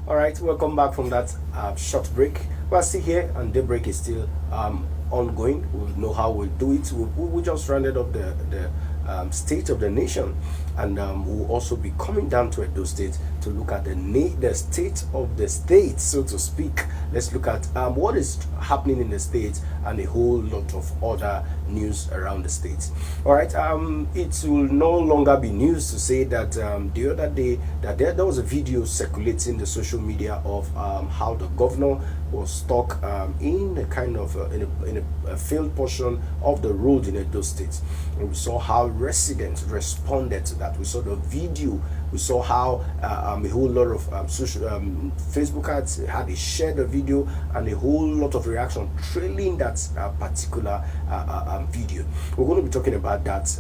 All right, welcome back from that short break. We're still here, and the break is still ongoing. We'll know how we'll do it. We just rounded up the state of the nation, and we'll also be coming down to Edo State to look at the state of the state, so to speak. Let's look at what is happening in the state and a whole lot of other news around the state. All right, it will no longer be news to say that the other day that there was a video circulating the social media of how the governor was stuck in a kind of in a failed portion of the road in Edo State. And we saw how residents responded to that. We saw the video. We saw how a whole lot of Facebook had shared the video, and a whole lot of reaction trailing that particular video. We're going to be talking about that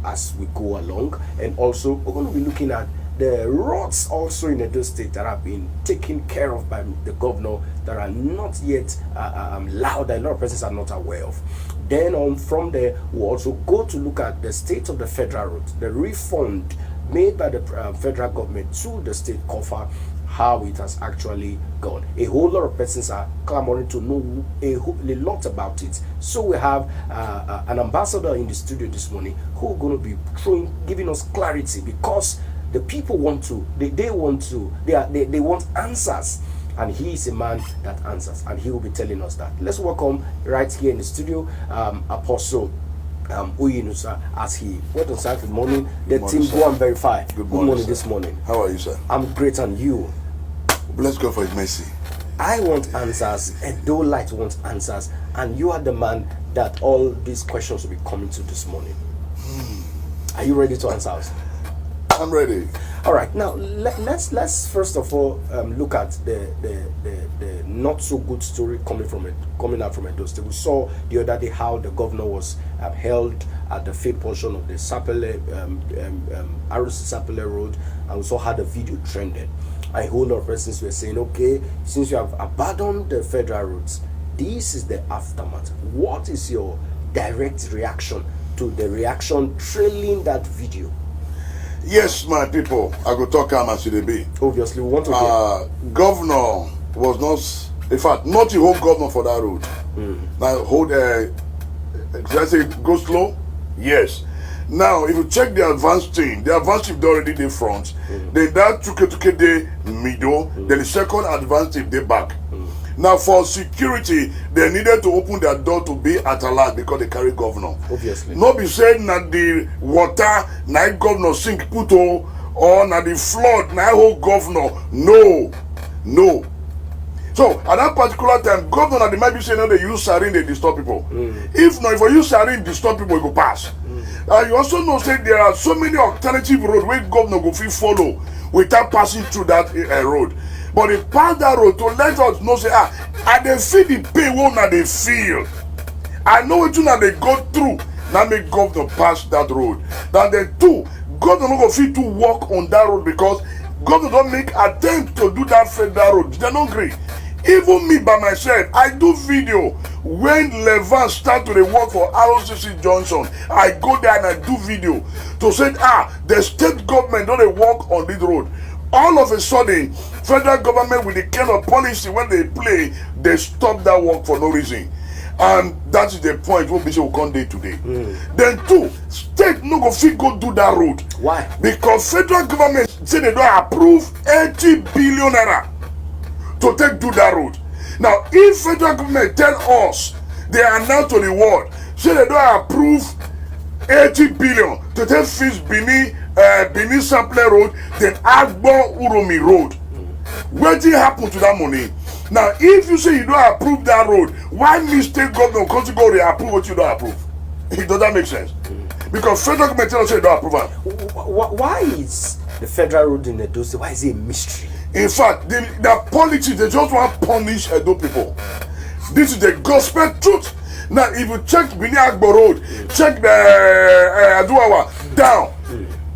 as we go along, and also we're going to be looking at the roads also in Edo State that have been taken care of by the governor that are not yet loud, that a lot of persons are not aware of. Then on from there, we'll also go to look at the state of the federal roads, the refund made by the federal government to the state coffer, how it has actually gone. A whole lot of persons are clamoring to know a lot about it. So we have an ambassador in the studio this morning who are going to be giving us clarity, because the people want to, they want answers, and he is a man that answers, and he will be telling us that. Let's welcome right here in the studio Apostle Uyinusa, as he went on site. Good morning. The team sir. Go and verify. Good morning, this morning. How are you, sir? I'm great, and you? Bless God for His mercy. I want answers. Edo Light wants answers, and you are the man that all these questions will be coming to this morning. Are you ready to answer us? I'm ready. All right. Now let's first of all look at the not so good story coming out from Edo State. We saw the other day how the governor was held at the fake portion of the Sapele Sapele Road, and we saw how the video trended. A whole lot of persons were saying, okay, since you have abandoned the federal roads, this is the aftermath. What is your direct reaction to the reaction trailing that video? Yes, my people, I go talk as it be. Obviously, we want to get... Governor was not, in fact, not the whole governor for that road. Now, hold, did I say go slow? Yes. Now, if you check the advanced team already the front. Then that took the middle. Then the second advanced team they back. Now, for security, they needed to open their door to be at alert because they carry governor. Obviously. Not be saying that the water, na governor sink puto, or na the flood, na whole governor. No. No. So, at that particular time, governor, they might be saying, no, they use sarin, they disturb people. If not, if you use sarin, disturb people, it go pass. You also know, say, there are so many alternative roads where governor go fit follow without passing through that road. But they pass that road to let us know, say, I dey feel the pain what they feel. I know what they go through. Now make governor pass that road. Now then too, governor no go fit to walk on that road because governor don't make attempt to do that federal road. They don't agree. Even me by myself, I do video when Levan start to work for ROCC Johnson. I go there and I do video to say, the state government don't work on this road. All of a sudden, federal government with the kind of policy when they play, they stop that work for no reason. And that is the point what Bishop will come day today. Then two, state no go fit go do that road. Why? Because federal government say they don't approve 80 billion naira to take do that road. Now, if federal government tell us, they announce to the world, say they don't approve 80 billion to take fix Benin Sample Road, then Agbo Uromi Road. What did happen to that money? Now, if you say you don't approve that road, why mistake government come to go to approve what you don't approve? It doesn't make sense. Because federal government tell us you don't approve it. Why is the federal road in Edo State, why is it a mystery? In fact, the politics, they just want to punish Edo people. This is the gospel truth. Now, if you check Benin Agbo Road, check the Aduawa down,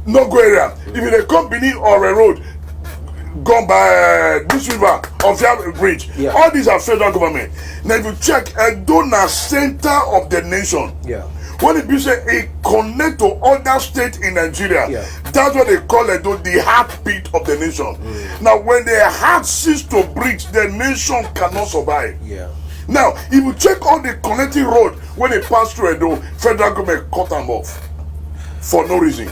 no go area. If they come Benin or a road, gone by this river of your bridge, all these are federal government. Now, if you check Edo na center of the nation, when it be say it connect to other states in Nigeria, That's what they call it, though, the heartbeat of the nation. Now, when the heart ceases to beat, the nation cannot survive. Yeah. Now, if you check all the connecting road when they pass through Edo, federal government cut them off for no reason.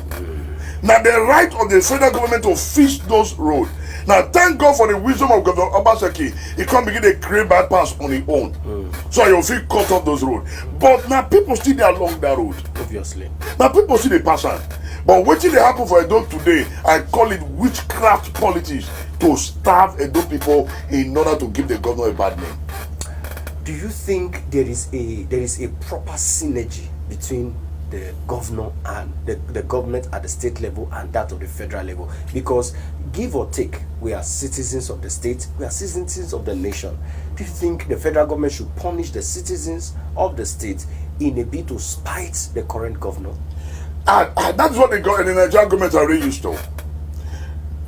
Now, the right of the federal government to fix those roads. Now, thank God for the wisdom of Governor Obaseki. He can't begin to create bypass on his own. So you'll feel cut off those roads. But now people still there along that road. Obviously. Now people still they pass on. But what did happen for Edo today? I call it witchcraft politics to starve Edo people in order to give the governor a bad name. Do you think there is a proper synergy between the governor and the government at the state level and that of the federal level? Because give or take, we are citizens of the state, we are citizens of the nation. Do you think the federal government should punish the citizens of the state in a bid to spite the current governor? That's what the Nigerian government are really used to.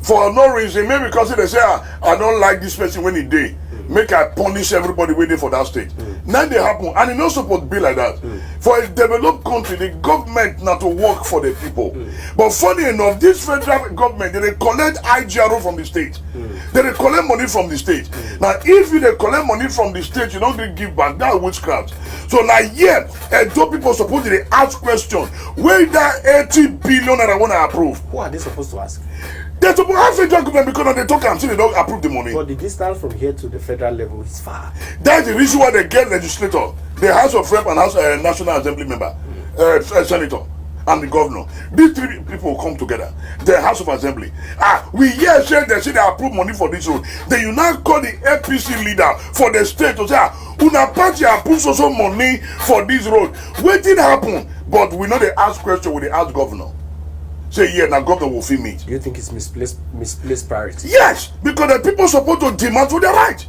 For no reason, maybe because they say, I don't like this person when he did. Make I punish everybody waiting for that state. Now they happen, and it not supposed to be like that. For a developed country, the government not to work for the people. But funny enough, this federal government, they collect IGRO from the state. They collect money from the state. Now, if you they collect money from the state, you don't give back. That's witchcraft. So now, yeah, those people supposed to ask question. Where that 80 billion that I want to approve? Who are they supposed to ask? They're supposed to have federal government because they talk and say they don't approve the money. But the distance from here to the federal level is far. That's the reason why they get legislator, the House of Rep and House National Assembly member, senator, and the governor. These three people will come together. The House of Assembly. We hear they say they approve money for this road. Then you now call the APC leader for the state to say, Una party approves also money for this road. What did happen? But we know they ask question when they ask governor. Say, yeah, now governor will feel meet. Do you think it's misplaced priority? Yes, because the people supposed to demand for their right.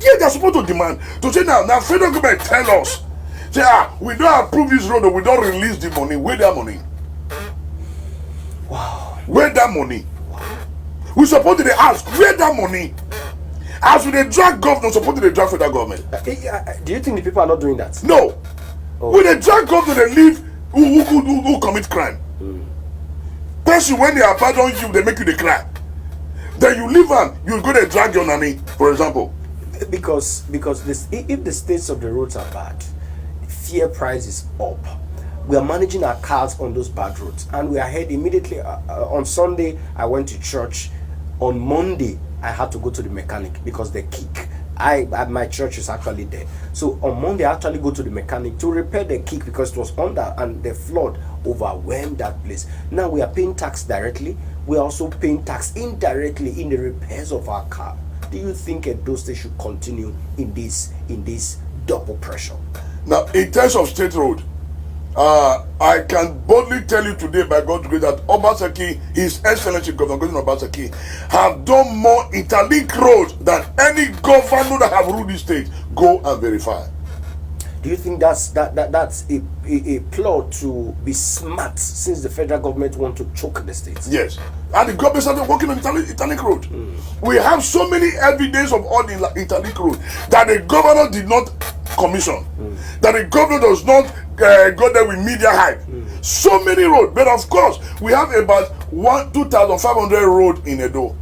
Yeah, they're supposed to demand. To say now federal government tell us, say, we don't approve this road or we don't release the money. Where that money? Wow. Where that money? Wow. We supposed to ask, where that money? As we they drag governor, supposed to drag federal government. Do you think the people are not doing that? No. When they drag governor, they leave who commit crime. Person when they abandon you, they make you the cry. Then you leave them, you go to drag your nanny, for example. Because if the states of the roads are bad, fuel price is up. We are managing our cars on those bad roads, and we are heading immediately. On Sunday, I went to church. On Monday, I had to go to the mechanic because the kick. My church is actually there. So on Monday, I actually go to the mechanic to repair the kick because it was under and the flood overwhelmed that place. Now we are paying tax directly. We are also paying tax indirectly in the repairs of our car. Do you think Edo State should continue in this double pressure? Now, in terms of state road, I can boldly tell you today by God's grace that Obaseki, His Excellency Governor Obaseki, have done more interlink roads than any governor that have ruled this state. Go and verify. Do you think that's a plot to be smart since the federal government want to choke the states? Yes. And the government started working on interlink road. We have so many evidence of all the interlink road that the governor did not commission. That the governor does not go there with media hype. So many roads. But of course, we have about 2,500 road in Edo.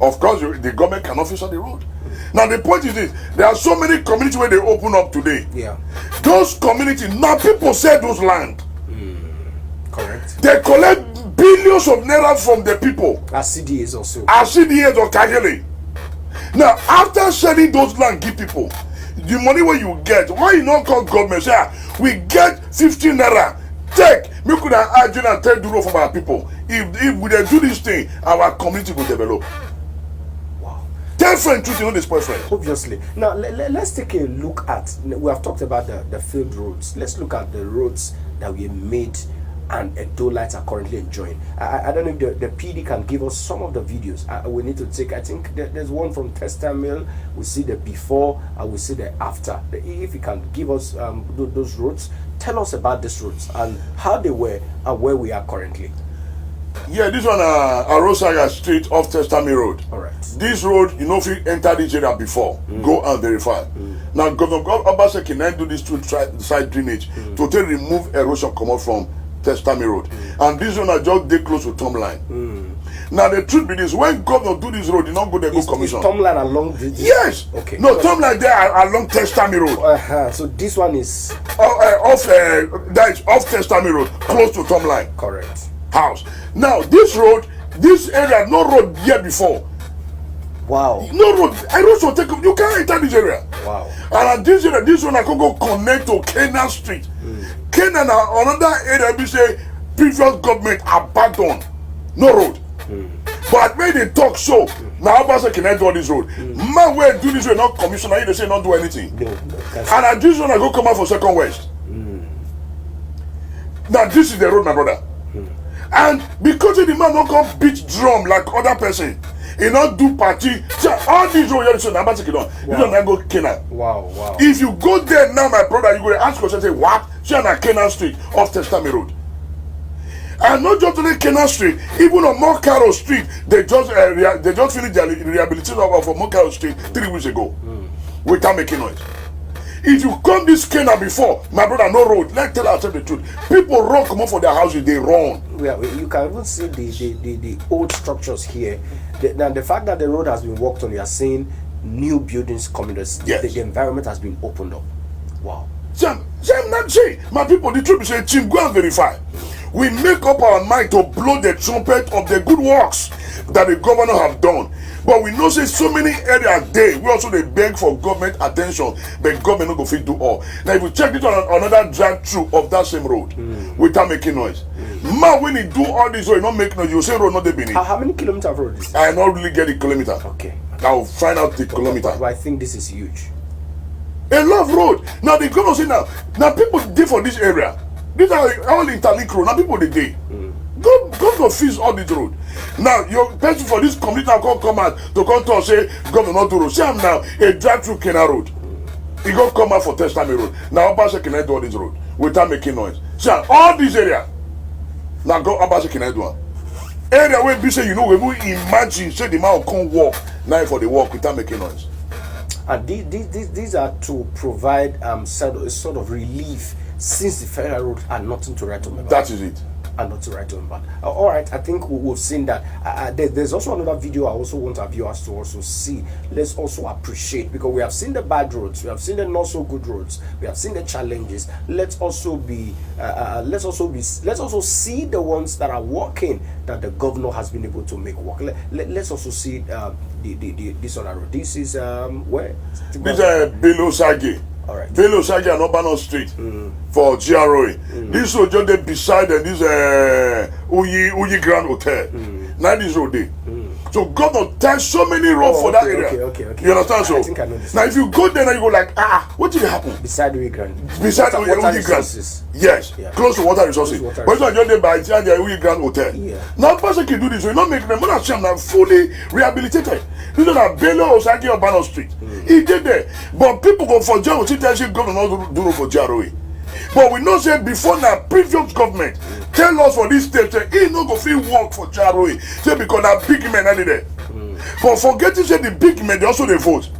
Of course, the government cannot fix the road. Now the point is this: there are so many communities where they open up today. Yeah. Those communities, now people sell those land. Correct. They collect billions of naira from the people. As CDAs also. As CDAs or Kagele. Now, after selling those land, give people the money where you get. Why you not call government? Say, we get 15 naira. Take, me could have add you and take the road from our people. If we do this thing, our community will develop. Tell friend truth, you know, this boyfriend. Obviously. Now let's take a look at. We have talked about the field roads. Let's look at the roads that we made and Edolites are currently enjoying. I don't know if the PD can give us some of the videos. We need to take. I think there's one from Tester Mill. We see the before and we see the after. If you can give us those roads, tell us about these roads and how they were and where we are currently. Yeah, this one Arosaga Street off Testami Road. All right. This road, you know, if you enter this area before, go and verify. Now, Governor Obaseki now do this to side drainage to remove erosion come out from Testami Road. And this one are just dey close to Tom Line. Now the truth be this, when governor do this road, he not go there go commission. Is Tom Line along this? Yes. Okay. No, Tom Line there along Testami Road. So this one is That is off Testami Road, close to Tom Line. correct. House. Now this road, this area, no road here before. Wow. No road. I also take you can't enter this area. Wow. And at this area, this one I can go connect to Canaan Street. Canaan, another area we say previous government abandoned. No road. But when they talk so, now Abasa can do this road. Man, where do this road, not commissioner, they say not do anything. No, And at this one I go come out for Second West. Now this is the road, my brother. And because the man not come beat drum like other person, he not do party. So all these roads, you say, Abasa can do. You don't go Canaan. wow. If you go there now, my brother, you go ask yourself, say, what? See on Canaan Street off Testami Road. And not just only Canaan Street, even on Mokaro Street, they just finished the rehabilitation of Mokaro Street 3 weeks ago without making noise. If you come this Canaan before, my brother, no road. Let's tell ourselves the truth. People run, come up for their houses, they run. Yeah, you can even see the old structures here. Now the fact that the road has been worked on, you are seeing new buildings coming. Yes. The environment has been opened up. Wow. My people, the truth is saying, Tim, go and verify. We make up our mind to blow the trumpet of the good works that the governor have done. But we know say so many areas there, we also they beg for government attention, but government not go fit do all. Now if you check it on another drive-through of that same road, without making noise. Man, when he do all this, you not make noise, you say road not the beginning. How many kilometers of road is this? I not really get the kilometer. Okay. I'll find out the kilometer. But I think this is huge. A lot of road. Now the governor say now people dey for this area. These are all interlink road. Now people they dey. Governor fees all this road. Now your person for this community now come out to come to us say governor not do road. See am now a drive through Canaan Road. He go come out for Testami Road. Now Abasa can do all this road without making noise. See am all this area. Now go Abasa can do one. Area where be say you know when we imagine say the man will come walk now for the walk without making noise. And these are to provide sort of relief since the federal roads are nothing to write home about. That is it. And not to write home about. All right, I think we've seen that. There's also another video I also want our viewers to also see. Let's also appreciate, because we have seen the bad roads, we have seen the not so good roads, we have seen the challenges. Let's also see the ones that are working, that the governor has been able to make work. Let's also see this other road. This is where? This is Bello Sagi. All right. Bello Sagi and Obano Street for GROA. This road just there beside this Uyi Grand Hotel. Now this road there. So governor ties so many roads for that area. Okay. You understand? So I think I know this. Now if you go there now you go like, what did happen? Beside Uyi Grand. Beside water Uyi Grand. resources. Yes, Yeah. close to water resources. Close to water But it's not just there by the Uyi Grand Hotel. Yeah. Now person can do this. We not make them not shame now fully rehabilitated. This is a Bello Osagi Obano Street. He did there. But people go for John see governor not do for GROA. But we know say before now previous government tell us for this state say he no go fit work for GROA. Say because that big men are there. But forgetting say the big men they also they vote.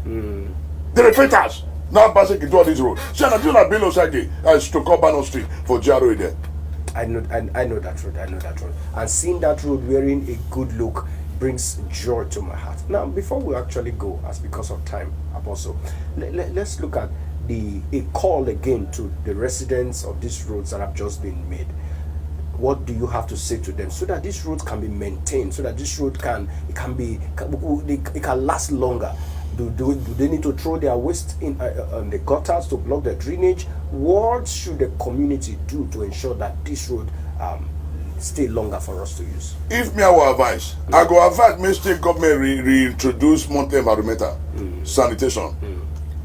The reflectors now Abasa can do all this road. See na do na Bello Osagi to Obano Street for GROA there. I know that road. And seeing that road wearing a good look brings joy to my heart. Now, before we actually go, as because of time, Apostle, let's look at a call again to the residents of these roads that have just been made. What do you have to say to them so that this road can be maintained, so that this road can last longer? Do they need to throw their waste in on the gutters to block the drainage? What should the community do to ensure that this road stay longer for us to use? If me I will advise, I go advise me state government reintroduce monthly environmental sanitation.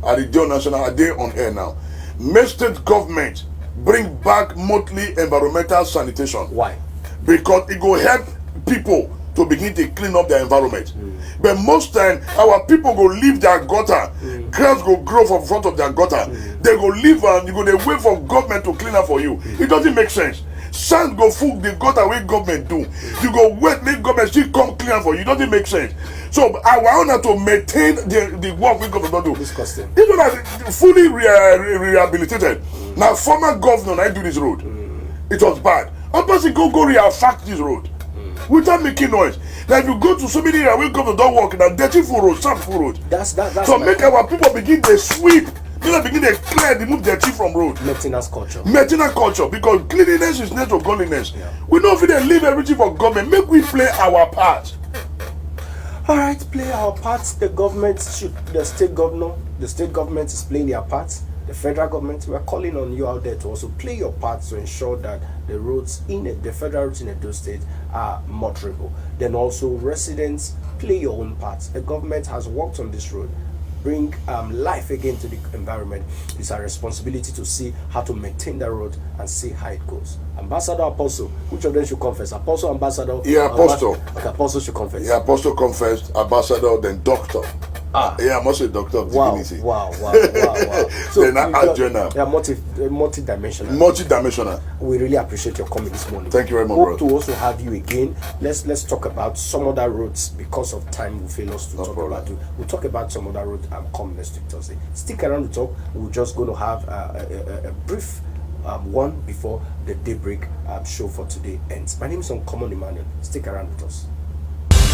At the day national, a day on air now. May state government bring back monthly environmental sanitation. Why? Because it will help people to begin to clean up their environment. But most time our people go leave their gutter, grass go grow from front of their gutter. They go leave and you go they wait for government to clean up for you. It doesn't make sense. Sand go full the gutter wey government do. You go wait make government still come clean for you. It doesn't make sense. So I want to maintain the work we government do. Disgusting. This one is fully rehabilitated. Now former governor I do this road. It was bad. Opposite go reaffect this road without making noise. Now if you go to so many areas where government don't work, that dirty full road, sand full road. That's so make our people begin to sweep. Make begin to clear, remove dirty from road. maintenance culture. Maintenance culture, because cleanliness is next to godliness. Yeah. We don't feel they leave everything for government. Make we play our part. All right, play our part. The government the state government is playing their part. The federal government, we are calling on you out there to also play your part to ensure that the roads the federal roads in Edo State are motorable. Then also residents, play your own part. The government has worked on this road. Bring life again to the environment. It's our responsibility to see how to maintain the road and see how it goes. Ambassador, Apostle, which of them should confess? Apostle, Ambassador? Yeah, Apostle. Okay, Apostle should confess. Yeah, Apostle confessed, Ambassador, then Doctor. Yeah, I'm also a doctor of divinity. Wow. So then I add journal. Yeah, multi-dimensional. Multi-dimensional. We really appreciate your coming this morning. Thank you very much, Hope brother. to also have you again. Let's talk about some other roads because of time will fail us to talk problem. about it. We'll talk about some other roads come next week Thursday. Stick around to talk. We're just going to have a brief one before the daybreak show for today ends. My name is Uncommon Emmanuel. Stick around with us.